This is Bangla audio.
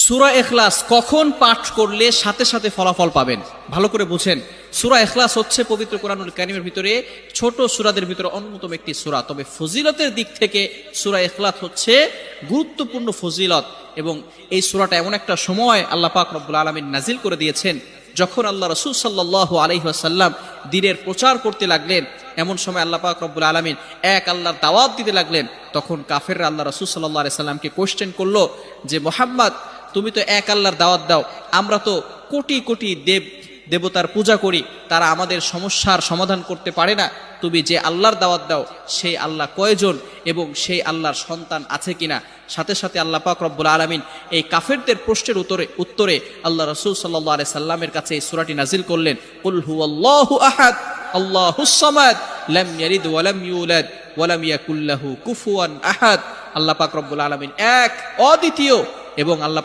সূরা ইখলাস কখন পাঠ করলে সাথে সাথে ফলাফল পাবেন, ভালো করে বুঝেন। সূরা ইখলাস হচ্ছে পবিত্র কোরআনুল কারীমের ভিতরে ছোট সূরাদের ভিতরে অন্যতম একটি সূরা। তবে ফজিলতের দিক থেকে সূরা ইখলাস হচ্ছে গুরুত্বপূর্ণ ফজিলত, এবং এই সূরাটা এমন একটা সময় আল্লাহ পাক রব্বুল আলামিন নাজিল করে দিয়েছেন যখন আল্লাহ রাসূল সাল্লাল্লাহু আলাইহি ওয়াসাল্লাম দ্বীনের প্রচার করতে লাগলেন। এমন সময় আল্লাহ পাক রব্বুল আলামিন এক আল্লাহর দাওয়াত দিতে লাগলেন। তখন কাফেররা আল্লাহ রাসূল সাল্লাল্লাহু আলাইহি সাল্লামকে কোশ্চেন করলো যে, মুহাম্মদ, তুমি তো এক আল্লাহর দাওয়াত দাও, আমরা তো কোটি কোটি দেবতার পূজা করি, তারা আমাদের সমস্যার সমাধান করতে পারে না। তুমি যে আল্লাহর দাওয়াত দাও সেই আল্লাহ কয়জন এবং সেই আল্লাহর সন্তান আছে কিনা? সাথে সাথে আল্লাহ পাক রব্বুল আলামিন এই কাফেরদের প্রশ্নের উত্তরে আল্লাহ রাসূল সাল্লাল্লাহু আলাইহি সাল্লামের কাছে এই সূরাটি নাজিল করলেন, কুল হুয়াল্লাহু আহাদ আল্লাহুস সামাদ লাম ইয়ালিদ ওয়া লাম ইউলাদ ওয়া লাম ইয়াকুল লাহু কুফুয়ান আহাদ। আল্লাহ পাক রব্বুল আলামিন এক, অদ্বিতীয়, এবং আল্লাহ